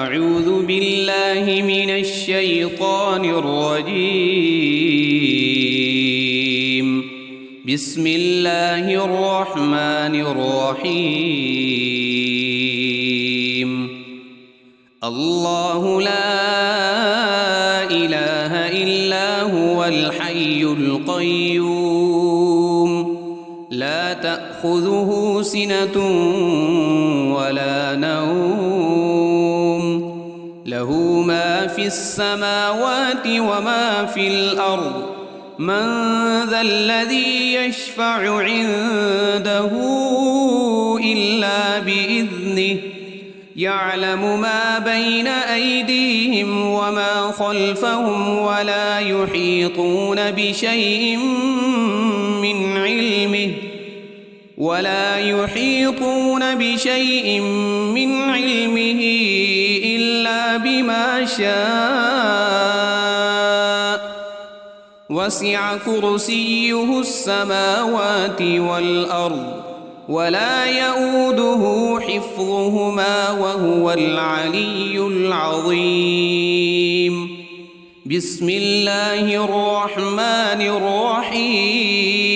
أعوذ بالله من الشيطان الرجيم. بسم الله الرحمن الرحيم. الله لا إله إلا هو الحي القيوم لا تأخذه سنة ولا نوم له ما في السماوات وما في الأرض من ذا الذي يشفع عنده إلا بإذنه يعلم ما بين أيديهم وما خلفهم ولا يحيطون بشيء من علمه إلا بما شاء وسع كرسيه السماوات والأرض ولا يؤوده حفظهما وهو العلي العظيم. بسم الله الرحمن الرحيم.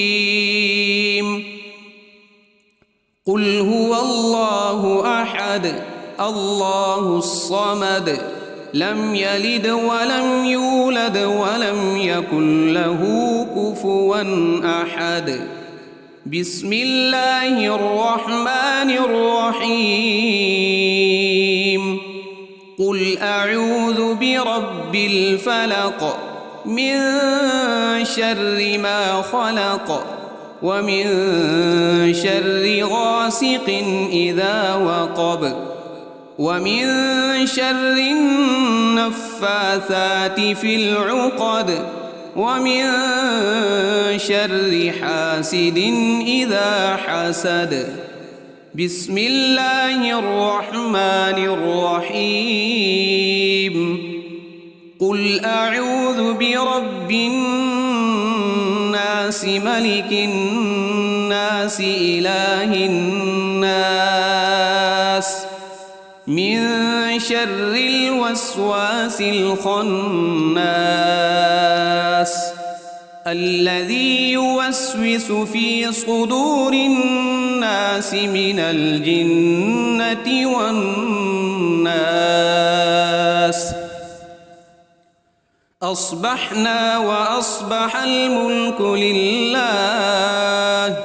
قل هو الله أحد الله الصمد لم يلد ولم يولد ولم يكن له كفوا أحد. بسم الله الرحمن الرحيم. قل أعوذ برب الفلق من شر ما خلق ومن شر غاسق إذا وقب ومن شر النفاثات في العقد ومن شر حاسد إذا حسد. بسم الله الرحمن الرحيم. قل أعوذ برب الناس ملك الناس إله الناس من شر الوسواس الخناس الذي يوسوس في صدور الناس من الجنة والناس. أصبحنا وأصبح الملك لله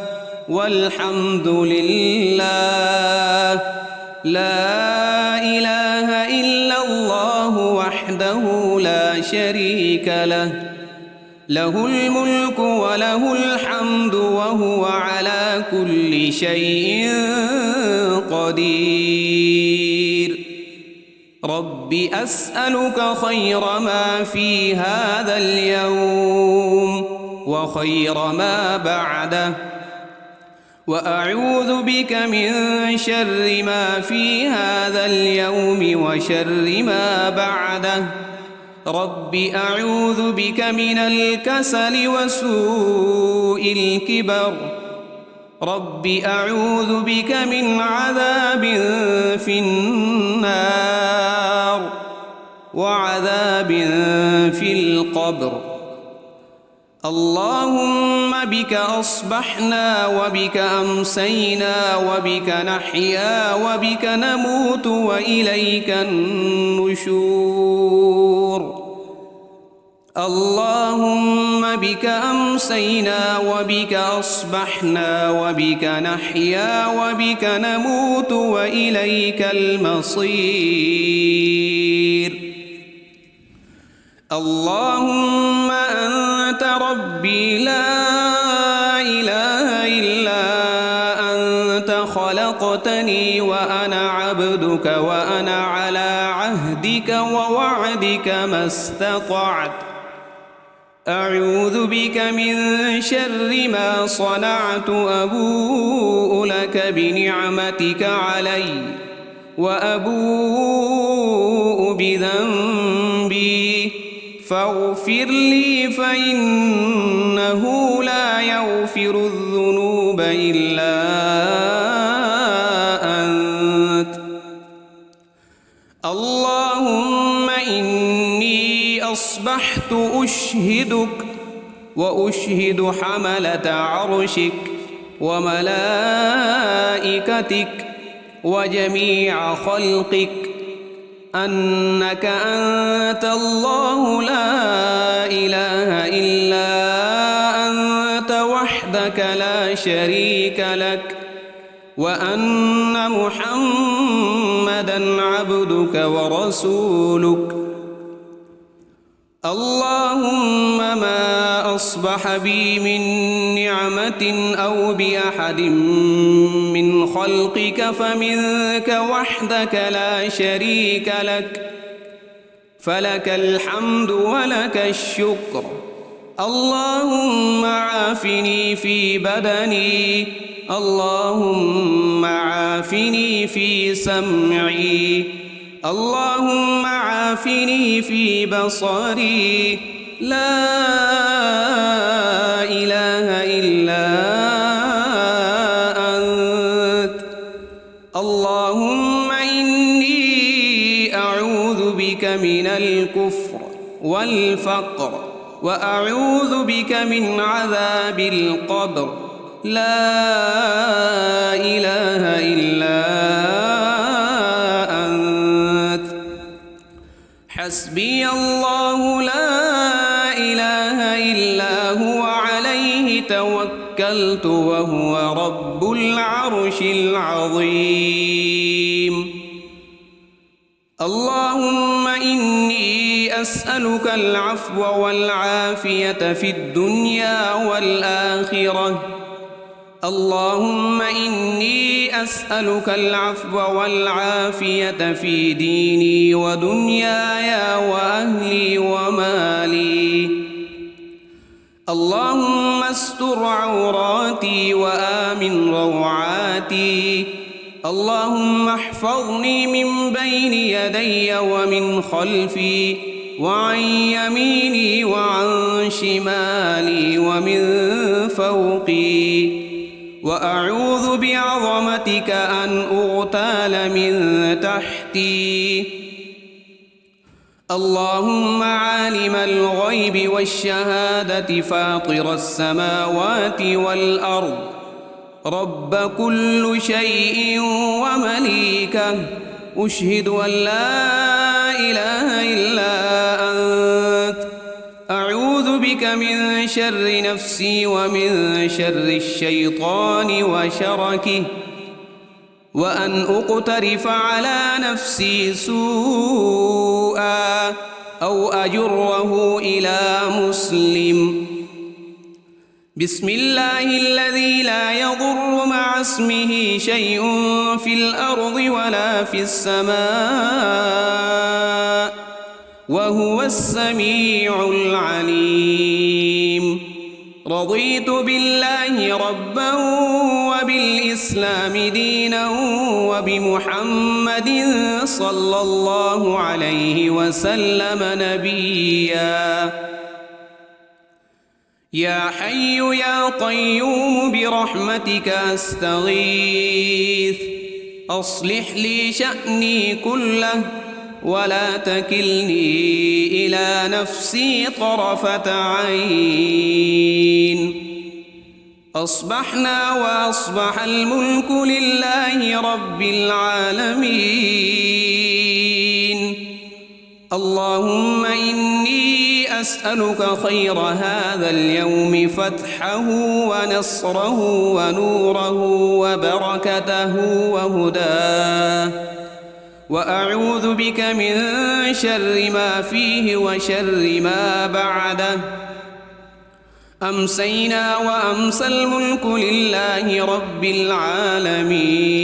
والحمد لله لا إله إلا الله وحده لا شريك له له الملك وله الحمد وهو على كل شيء قدير. رب أسألك خير ما في هذا اليوم وخير ما بعده وأعوذ بك من شر ما في هذا اليوم وشر ما بعده. رب أعوذ بك من الكسل وسوء الكبر. رب أعوذ بك من عذاب في النار وعذاب في القبر. اللهم بك أصبحنا وبك أمسينا وبك نحيا وبك نموت وإليك النشور. اللهم بك أمسينا وبك أصبحنا وبك نحيا وبك نموت وإليك المصير. اللهم أنت ربي لا إله إلا أنت خلقتني وأنا عبدك وأنا على عهدك ووعدك ما استطعت. أعوذ بك من شر ما صنعت أبوء لك بنعمتك علي وأبوء بذنبي فاغفر لي فإنه لا يغفر الذنوب إلا أنت. اللهم إني أصبحت أشهدك وأشهد حملة عرشك وملائكتك وجميع خلقك أنك أنت الله لا إله إلا أنت وحدك لا شريك لك وأن محمدًا عبدك ورسولك. اللهم ما أصبح بي من نعمة أو بأحد من خلقك فمنك وحدك لا شريك لك، فلك الحمد ولك الشكر. اللهم عافني في بدني، اللهم عافني في سمعي، اللهم عافني في بصري، لا إله إلا أنت. اللهم إني أعوذ بك من الكفر والفقر وأعوذ بك من عذاب القبر، لا إله إلا أنت. حسبي الله لا إله إلا هو عليه توكلت وهو رب العرش العظيم. اللهم إني أسألك العفو والعافية في الدنيا والآخرة. اللهم إني أسألك العفو والعافية في ديني ودنياي وأهلي ومالي. اللهم استر عوراتي وآمن روعاتي. اللهم احفظني من بين يدي ومن خلفي وعن يميني وعن شمالي ومن فوقي، وأعوذ بعظمتك أن أغتال من تحتي. اللهم عالم الغيب والشهادة فاطر السماوات والأرض، رب كل شيء ومليكه، أشهد أن لا إله إلا أنت. أعوذ بك من شر نفسي ومن شر الشيطان وشركه، وأن أقترف على نفسي سوءا أو أجره إلى مسلم. بسم الله الذي لا يضر مع اسمه شيء في الأرض ولا في السماء، وهو السميع العليم. رضيت بالله ربا وبالإسلام دينا وبمحمد صلى الله عليه وسلم نبيا. يا حي يا قيوم برحمتك أستغيث، أصلح لي شأني كله ولا تكلني إلى نفسي طرفة عين. أصبحنا وأصبح الملك لله رب العالمين. اللهم إني أسألك خير هذا اليوم فتحه ونصره ونوره وبركته وهداه، وأعوذ بك من شر ما فيه وشر ما بعده. أمسينا وأمسى الملك لله رب العالمين.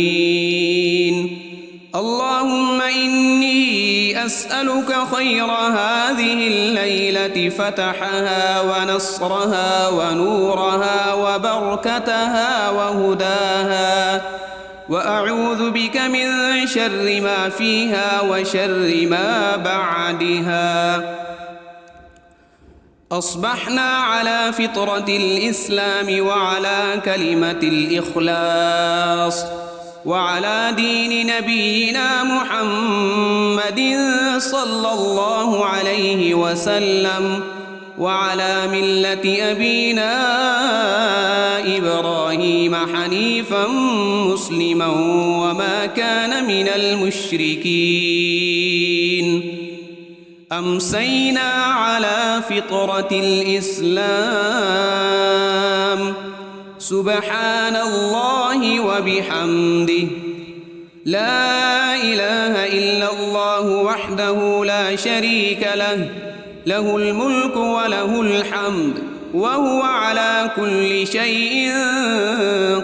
اللهم إني أسألك خير هذه الليلة فتحها ونصرها ونورها وبركتها وهداها، وأعوذ بك من شر ما فيها وشر ما بعدها. أصبحنا على فطرة الإسلام وعلى كلمة الإخلاص، وعلى دين نبينا محمد صلى الله عليه وسلم وعلى ملة أبينا إبراهيم حنيفا مسلما وما كان من المشركين أمسينا على فطرة الإسلام سبحان الله وبحمده لا إله إلا الله وحده لا شريك له له الملك وله الحمد وهو على كل شيء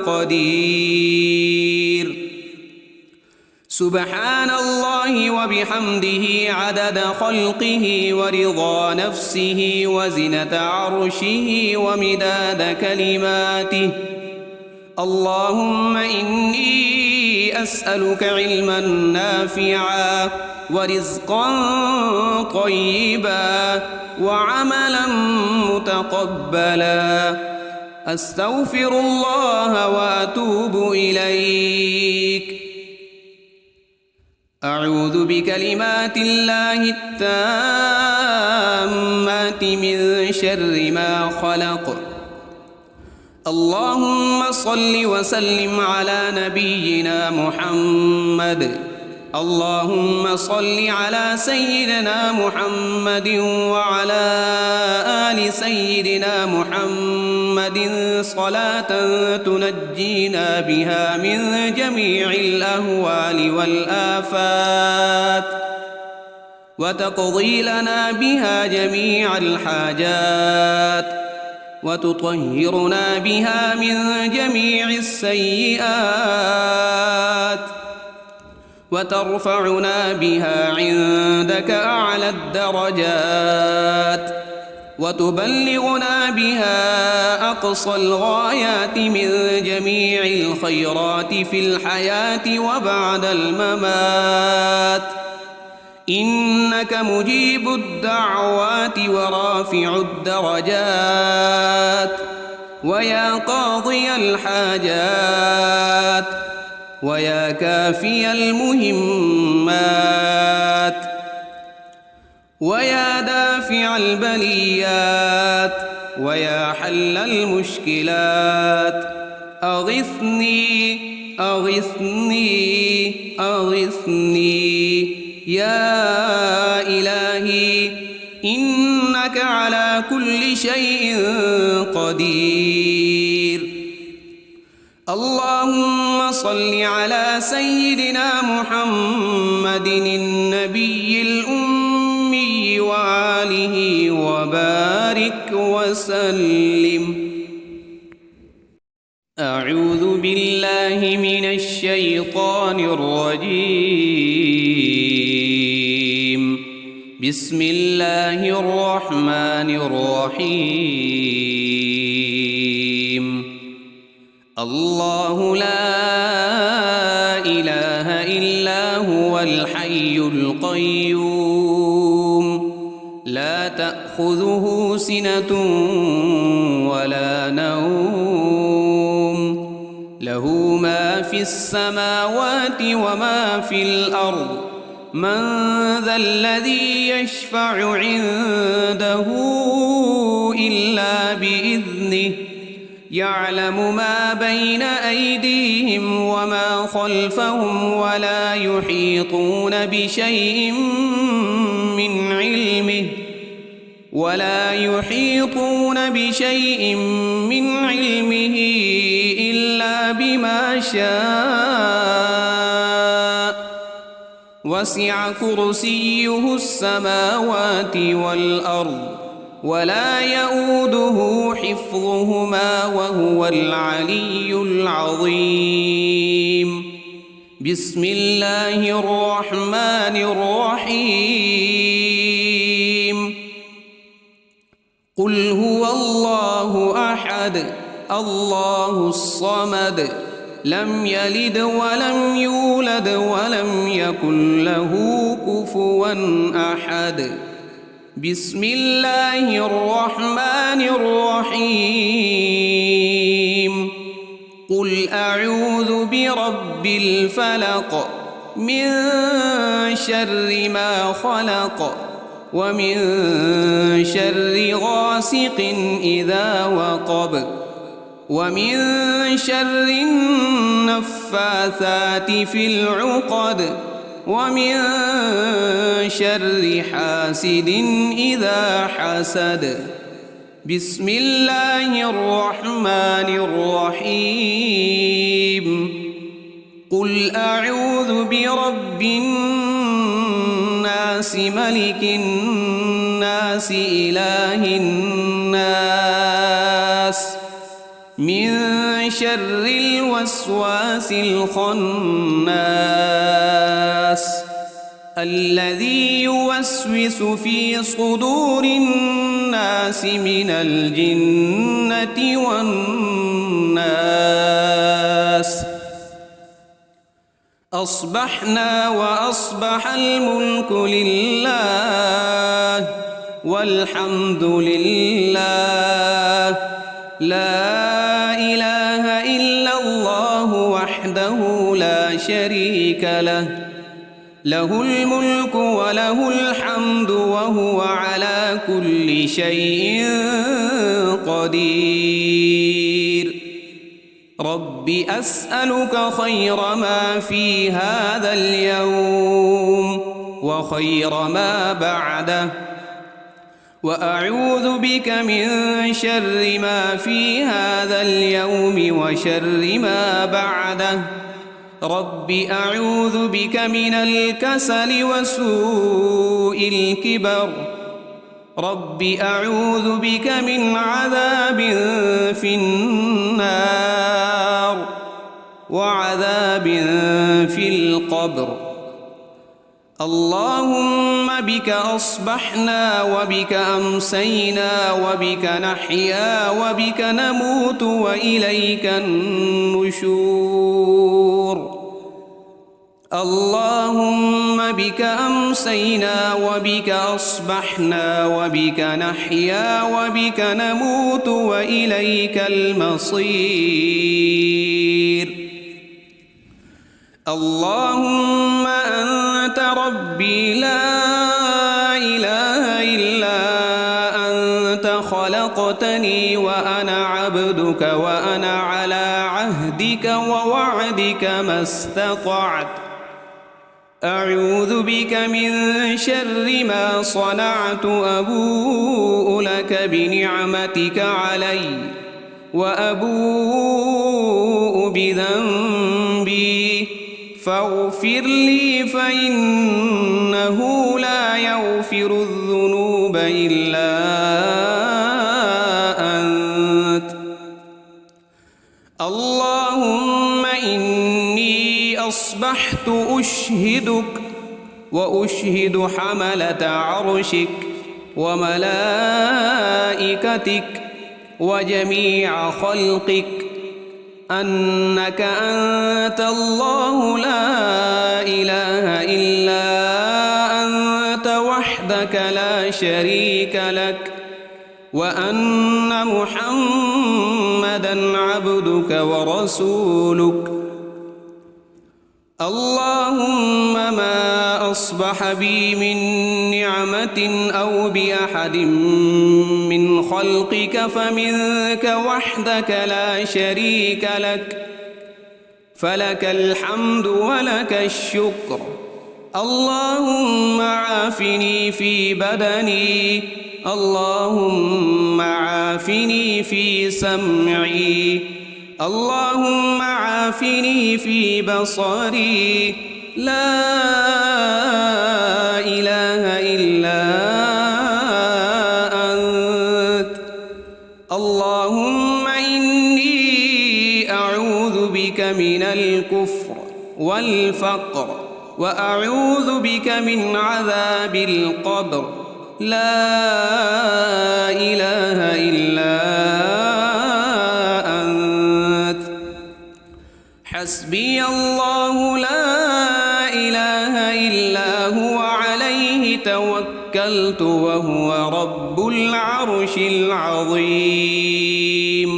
قدير سبحان الله وبحمده عدد خلقه ورضا نفسه وزنة عرشه ومداد كلماته اللهم إني أسألك علما نافعا ورزقا طيبا وعملا متقبلا أستغفر الله وأتوب إليك أعوذ بكلمات الله التامات من شر ما خلق اللهم صل وسلم على نبينا محمد اللهم صل على سيدنا محمد وعلى آل سيدنا محمد صلاة تنجينا بها من جميع الأهوال والآفات وتقضي لنا بها جميع الحاجات وتطهرنا بها من جميع السيئات وترفعنا بها عندك أعلى الدرجات وتبلغنا بها أقصى الغايات من جميع الخيرات في الحياة وبعد الممات إنك مجيب الدعوات ورافع الدرجات ويا قاضي الحاجات ويا كافي المهمات ويا دافع البليات ويا حل المشكلات أغثني أغثني أغثني يا إلهي إنك على كل شيء قدير اللهم صل على سيدنا محمد النبي الأمي وآله وبارك وسلم أعوذ بالله من الشيطان الرجيم بسم الله الرحمن الرحيم الله لا إله إلا هو الحي القيوم لا تأخذه سنة ولا نوم له ما في السماوات وما في الأرض من ذا الذي يشفع عنده إلا بإذنه يعلم ما بين أيديهم وما خلفهم ولا يحيطون بشيء من علمه إلا بما شاء وسع كرسيه السماوات والأرض ولا يؤوده حفظهما وهو العلي العظيم بسم الله الرحمن الرحيم قل هو الله أحد الله الصمد لم يلد ولم يولد ولم يكن له كفوا أحد بسم الله الرحمن الرحيم قل أعوذ برب برب الفلق من شر ما خلق ومن شر غاسق إذا وقب ومن شر النفاثات في العقد ومن شر حاسد إذا حسد. بسم الله الرحمن الرحيم. قل أعوذ برب الناس ملك الناس إله الناس من شر الوسواس الخناس الذي يوسوس في صدور الناس من الجنة والناس. أصبحنا وأصبح الملك لله والحمد لله لا إله إلا الله وحده لا شريك له له الملك وله الحمد وهو على كل شيء قدير. رب أسألك خير ما في هذا اليوم وخير ما بعده وأعوذ بك من شر ما في هذا اليوم وشر ما بعده. رب أعوذ بك من الكسل وسوء الكبر. رب أعوذ بك من عذاب في النار وعذاب في القبر. اللهم بك أصبحنا وبك أمسينا وبك نحيا وبك نموت وإليك النشور. اللهم بك أمسينا وبك أصبحنا وبك نحيا وبك نموت وإليك المصير. اللهم أنت ربي لا إله إلا أنت خلقتني وأنا عبدك وأنا على عهدك ووعدك ما استطعت. أعوذ بك من شر ما صنعت. أبوء لك بنعمتك علي وأبوء بذنبي فاغفر لي فإنه لا يغفر الذنوب إلا أنت. اللهم إني أصبحت أشهدك وأشهد حملة عرشك وملائكتك وجميع خلقك أنك أنت الله لا إله إلا أنت وحدك لا شريك لك وأن محمدًا عبدك ورسولك. اللهم ما أصبح بي من نعمة أو بأحد من خلقك فمنك وحدك لا شريك لك فلك الحمد ولك الشكر. اللهم عافني في بدني. اللهم عافني في سمعي. اللهم عافني في بصري. لا إله إلا أنت. اللهم إني أعوذ بك من الكفر والفقر وأعوذ بك من عذاب القبر. لا إله إلا أنت. حسبي الله لا إله إلا هو عليه توكلت وهو رب العرش العظيم.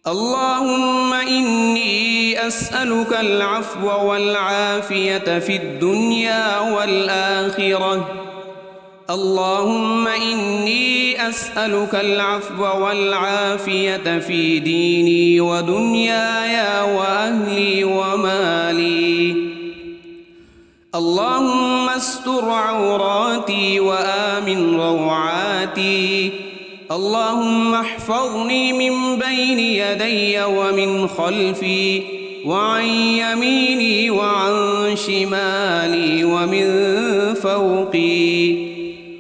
اللهم إني أسألك العفو والعافية في الدنيا والآخرة. اللهم إني أسألك العفو والعافية في ديني ودنياي وأهلي ومالي. اللهم استر عوراتي وآمن روعاتي. اللهم احفظني من بين يدي ومن خلفي وعن يميني وعن شمالي ومن فوقي.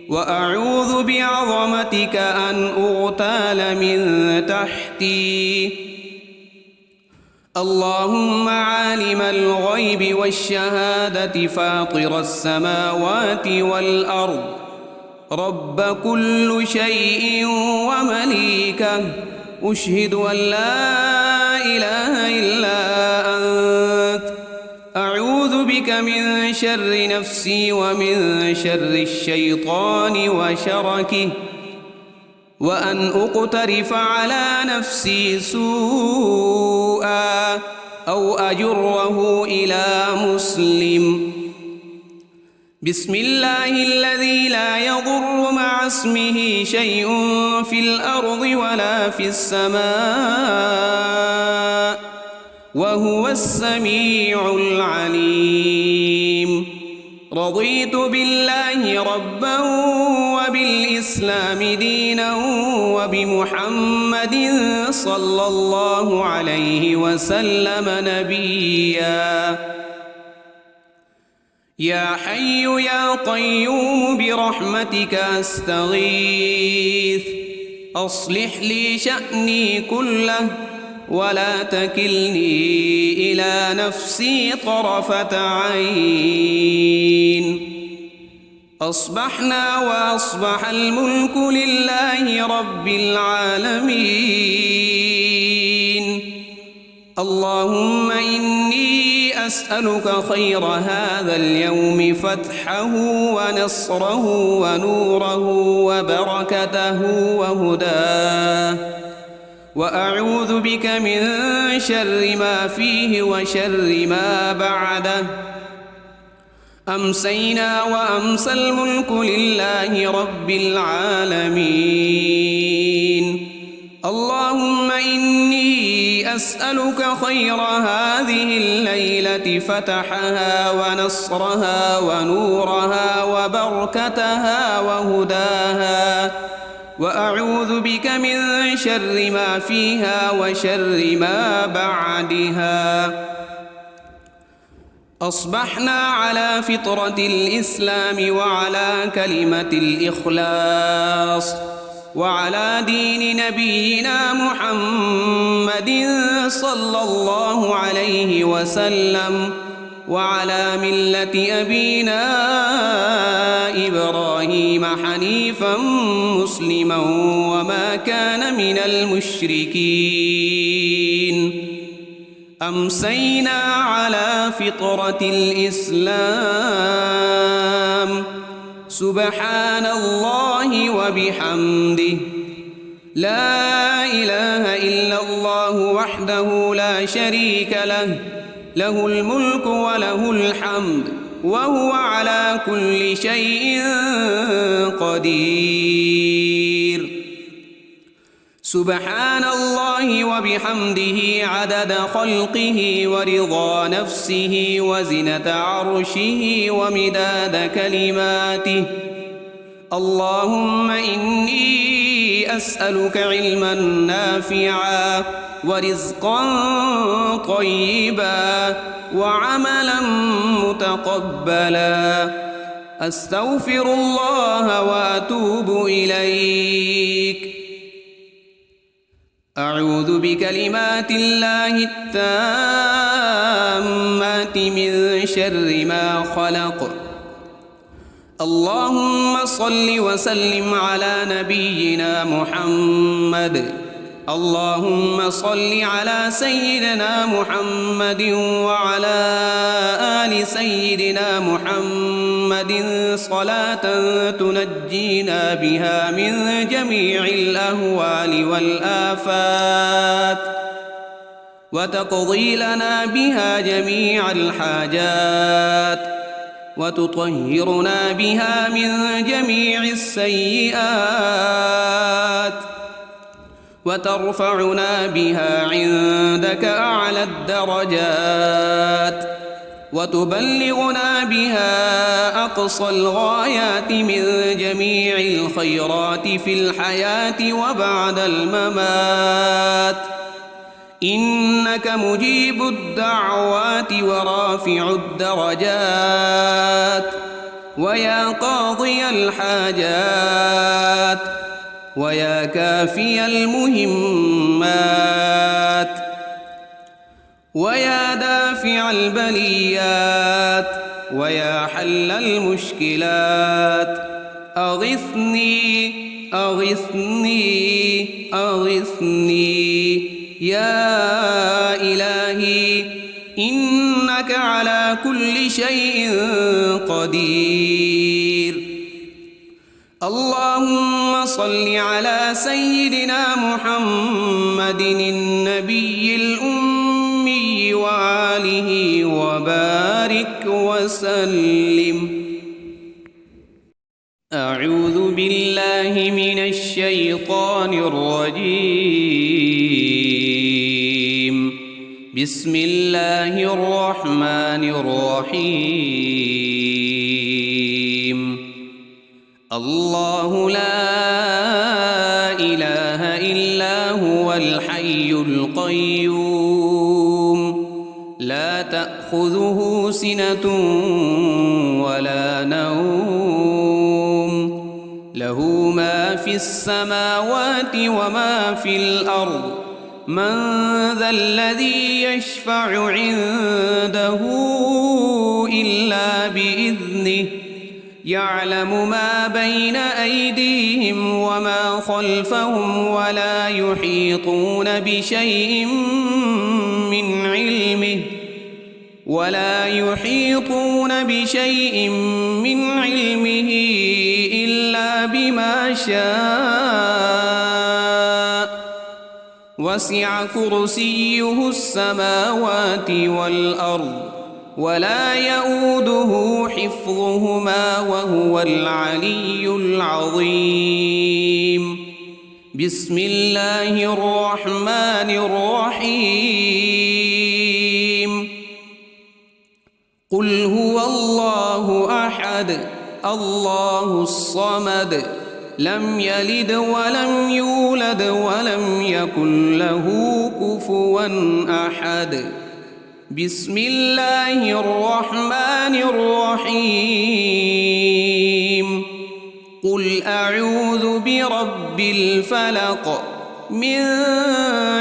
وأعوذ بعظمتك أن أغتال من تحتي. اللهم عالم الغيب والشهادة فاطر السماوات والأرض رب كل شيء ومليكه، أشهد أن لا إله إلا أنت. أعوذ بك من شر نفسي ومن شر الشيطان وشركه، وأن أقترف على نفسي سوءا أو أجره إلى مسلم. بسم الله الذي لا يضر مع اسمه شيء في الأرض ولا في السماء وهو السميع العليم. رضيت بالله ربا وبالإسلام دينا وبمحمد صلى الله عليه وسلم نبيا. يا حي يا قيوم برحمتك أستغيث، أصلح لي شأني كله ولا تكلني إلى نفسي طرفة عين. أصبحنا وأصبح الملك لله رب العالمين. اللهم إني أسألك خير هذا اليوم فتحه ونصره ونوره وبركته وهداه، وأعوذ بك من شر ما فيه وشر ما بعده. أمسينا وأمسى الملك لله رب العالمين. اللهم إني أسألك خير هذه الليلة فتحها ونصرها ونورها وبركتها وهداها، وأعوذ بك من شر ما فيها وشر ما بعدها. أصبحنا على فطرة الإسلام وعلى كلمة الإخلاص وعلى دين نبينا محمد صلى الله عليه وسلم وعلى ملة أبينا إبراهيم حنيفا مسلما وما كان من المشركين. أمسينا على فطرة الإسلام. سبحان الله وبحمده، لا إله إلا الله وحده لا شريك له، له الملك وله الحمد وهو على كل شيء قدير. سبحان الله وبحمده عدد خلقه ورضا نفسه وزنة عرشه ومداد كلماته. اللهم إني أسألك علما نافعا ورزقا طيبا وعملا متقبلا. أستغفر الله وأتوب إليك. أعوذ بكلمات الله التامات من شر ما خلق. اللهم صل وسلم على نبينا محمد. اللهم صل على سيدنا محمد وعلى آل سيدنا محمد صلاة تنجينا بها من جميع الأهوال والآفات وتقضي لنا بها جميع الحاجات وتطهرنا بها من جميع السيئات وترفعنا بها عندك أعلى الدرجات وتبلغنا بها أقصى الغايات من جميع الخيرات في الحياة وبعد الممات إنك مجيب الدعوات ورافع الدرجات ويا قاضي الحاجات ويا كافي المهمات ويا دافع البليات ويا حل المشكلات أغثني أغثني أغثني يا إلهي إنك على كل شيء قدير. اللهم صل على سيدنا محمد النبي الأمي وآله وبارك وسلم. أعوذ بالله من الشيطان الرجيم. بسم الله الرحمن الرحيم. الله لا إله إلا هو الحي القيوم لا تأخذه سنة ولا نوم له ما في السماوات وما في الأرض من ذا الذي يشفع عنده إلا بإذنه يعلم ما بين أيديهم وما خلفهم ولا يحيطون بشيء من علمه إلا بما شاء وسع كرسيه السماوات والأرض ولا يؤوده حفظهما وهو العلي العظيم. بسم الله الرحمن الرحيم. قل هو الله أحد الله الصمد لم يلد ولم يولد ولم يكن له كفوا أحد. بسم الله الرحمن الرحيم. قل أعوذ برب الفلق من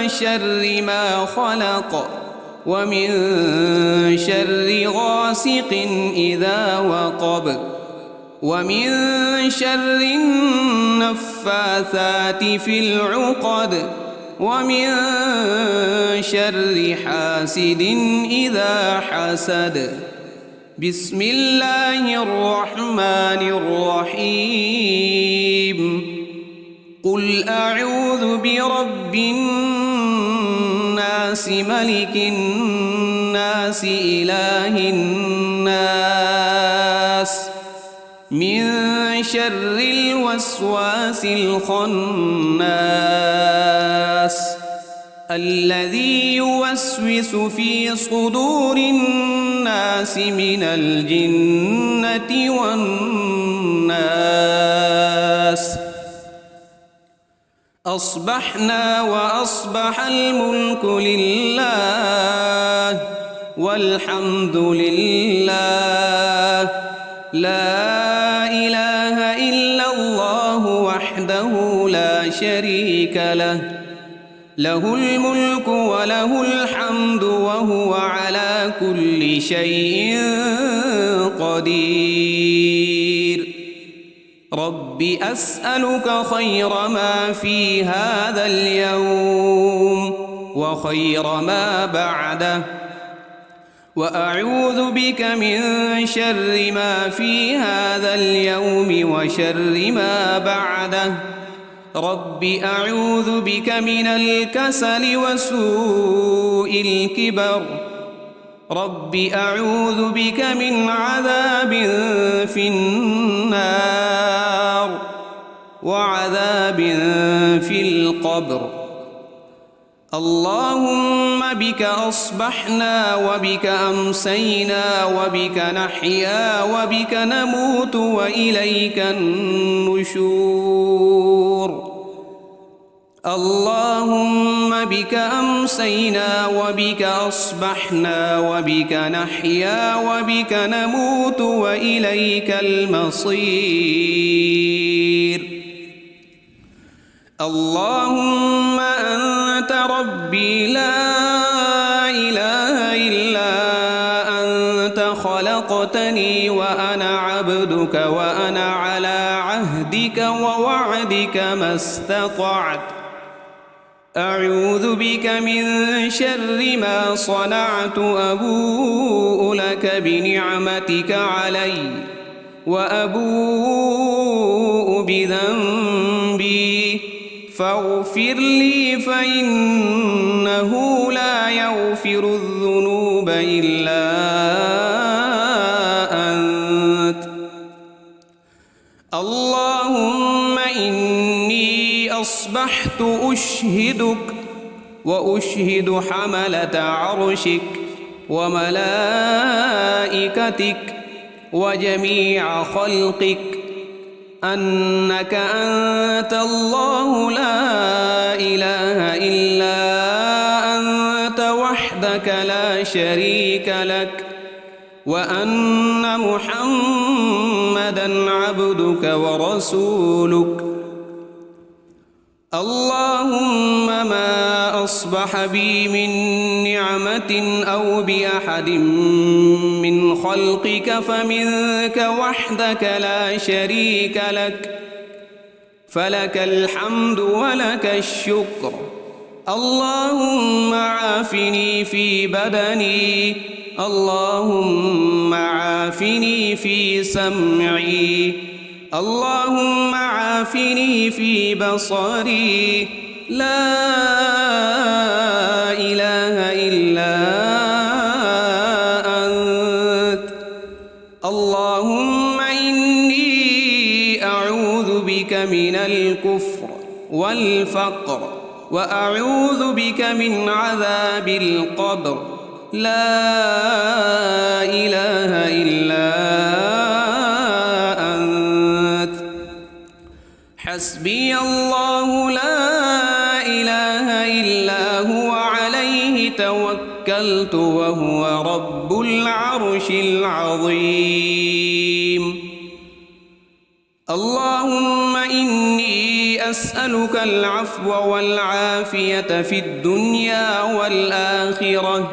شر ما خلق ومن شر غاسق إذا وقب ومن شر النفاثات في العقد ومن شر حاسد إذا حسد. بسم الله الرحمن الرحيم. قل أعوذ برب الناس ملك الناس إله الناس من شر الوسواس الخناس الذي يوسوس في صدور الناس من الجنة والناس. أصبحنا وأصبح الملك لله والحمد لله لا إله إلا الله وحده لا شريك له له الملك وله الحمد وهو على كل شيء قدير. رب أسألك خير ما في هذا اليوم وخير ما بعده وأعوذ بك من شر ما في هذا اليوم وشر ما بعده. رب أعوذ بك من الكسل وسوء الكبر رب أعوذ بك من عذاب في النار وعذاب في القبر اللهم بك أصبحنا وبك أمسينا وبك نحيا وبك نموت وإليك النشور اللهم بك أمسينا وبك أصبحنا وبك نحيا وبك نموت وإليك المصير اللهم أنت ربي لا إله إلا أنت خلقتني وأنا عبدك وأنا على عهدك ووعدك ما استطعت أعوذ بك من شر ما صنعت أبوء لك بنعمتك علي وأبوء بذنبي فاغفر لي فإنه لا يغفر الذنوب إلا أنت اللهم إني أصبحت أشهدك وأشهد حملة عرشك وملائكتك وجميع خلقك أنك أنت الله لا إله إلا أنت وحدك لا شريك لك وأن محمدًا عبدك ورسولك اللهم ما أصبح بي من نعمة أو بأحد من خلقك فمنك وحدك لا شريك لك فلك الحمد ولك الشكر اللهم عافني في بدني اللهم عافني في سمعي اللهم عافني في بصري لا إله إلا أنت اللهم إني أعوذ بك من الكفر والفقر وأعوذ بك من عذاب القبر لا إله إلا أنت حسبي الله لا إله إلا هو عليه توكلت وهو رب العرش العظيم اللهم إني أسألك العفو والعافية في الدنيا والآخرة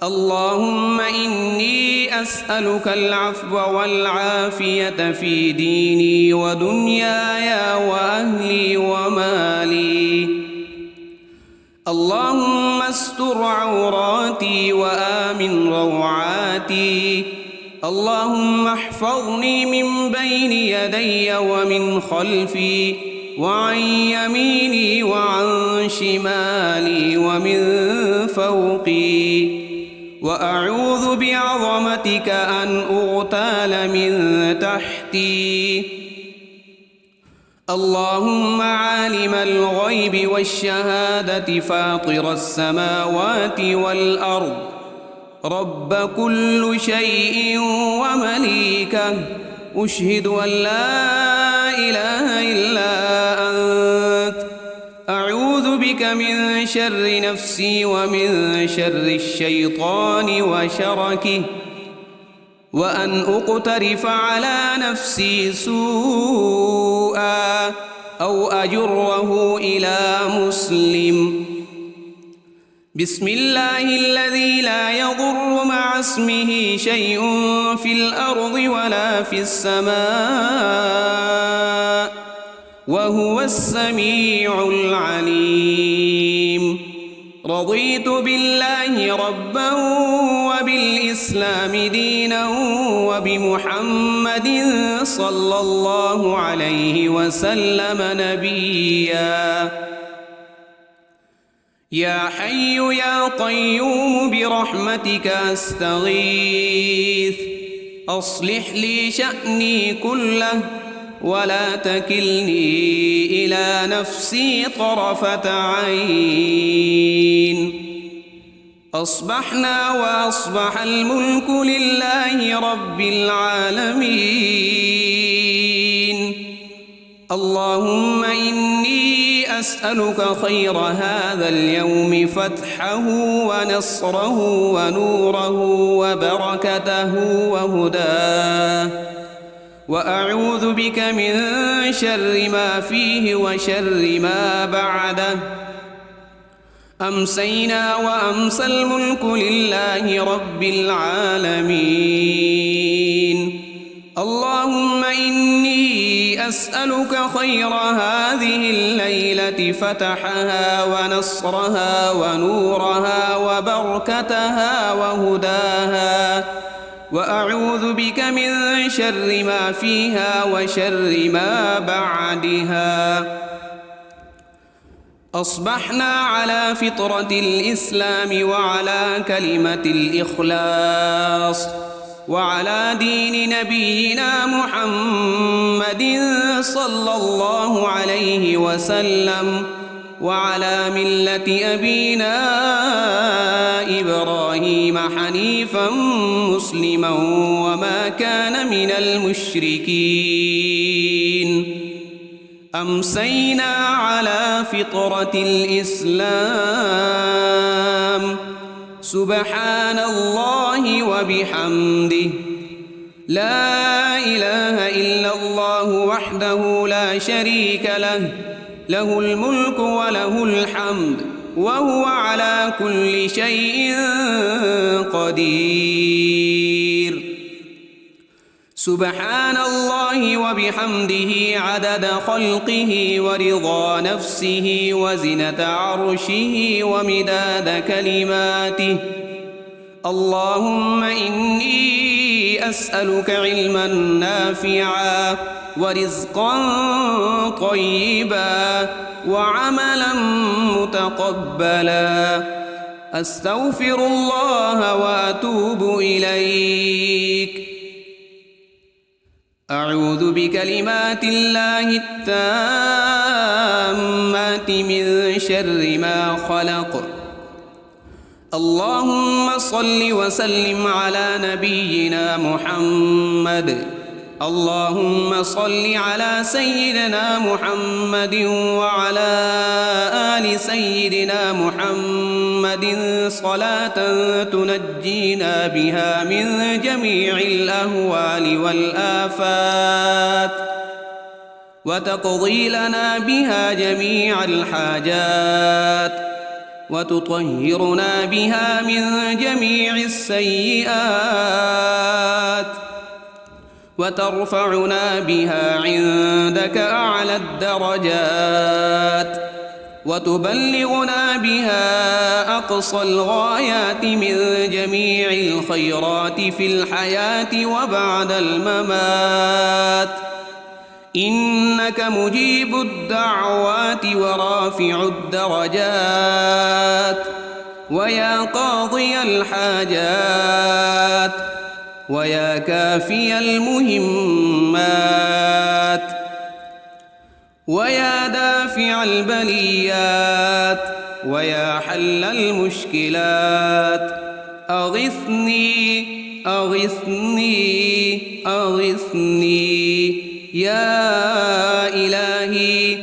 اللهم إني أسألك العفو والعافية في ديني ودنياي وأهلي ومالي اللهم استر عوراتي وآمن روعاتي اللهم احفظني من بين يدي ومن خلفي وعن يميني وعن شمالي ومن فوقي وأعوذ بعظمتك أن أغتال من تحتي اللهم عالم الغيب والشهادة فاطر السماوات والأرض رب كل شيء ومليكه أشهد أن لا إله إلا أنت أعوذ بك من شر نفسي ومن شر الشيطان وشركه وأن أقترف على نفسي سوءا أو أجره إلى مسلم بسم الله الذي لا يضر مع اسمه شيء في الأرض ولا في السماء وهو السميع العليم رضيت بالله ربا وبالإسلام دينا وبمحمد صلى الله عليه وسلم نبيا. يا حي يا قيوم برحمتك أستغيث، أصلح لي شأني كله ولا تكلني إلى نفسي طرفة عين. أصبحنا وأصبح الملك لله رب العالمين. اللهم إني أسألك خير هذا اليوم فتحه ونصره ونوره وبركته وهداه، وأعوذ بك من شر ما فيه وشر ما بعده. أمسينا وأمسى الملك لله رب العالمين. اللهم إني أسألك خير هذه الليلة فتحها ونصرها ونورها وبركتها وهداها، وأعوذ بك من شر ما فيها وشر ما بعدها. أصبحنا على فطرة الإسلام وعلى كلمة الإخلاص وعلى دين نبينا محمد صلى الله عليه وسلم وعلى ملة أبينا إبراهيم حنيفا مسلما وما كان من المشركين. أمسينا على فطرة الإسلام. سبحان الله وبحمده، لا إله إلا الله وحده لا شريك له، له الملك وله الحمد وهو على كل شيء قدير. سبحان الله وبحمده عدد خلقه ورضا نفسه وزنة عرشه ومداد كلماته. اللهم إني أسألك علما نافعا ورزقا طيبا وعملا متقبلا. أستغفر الله وأتوب إليك. أعوذ بكلمات الله التامات من شر ما خلق. اللهم صل وسلم على نبينا محمد. اللهم صل على سيدنا محمد وعلى آل سيدنا محمد صلاة تنجينا بها من جميع الأهوال والآفات، وتقضي لنا بها جميع الحاجات، وتطهرنا بها من جميع السيئات، وترفعنا بها عندك أعلى الدرجات، وتبلغنا بها أقصى الغايات من جميع الخيرات في الحياة وبعد الممات. إنك مجيب الدعوات ورافع الدرجات، ويا قاضي الحاجات، ويا كافي المهمات، ويا دافع البليات، ويا حل المشكلات. أغثني أغثني أغثني يا إلهي،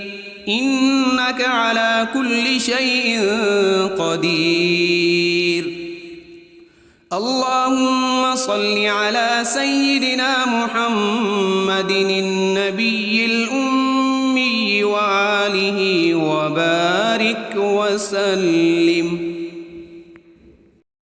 إنك على كل شيء قدير. اللهم صل على سيدنا محمد النبي الأمي وآله وبارك وسلم.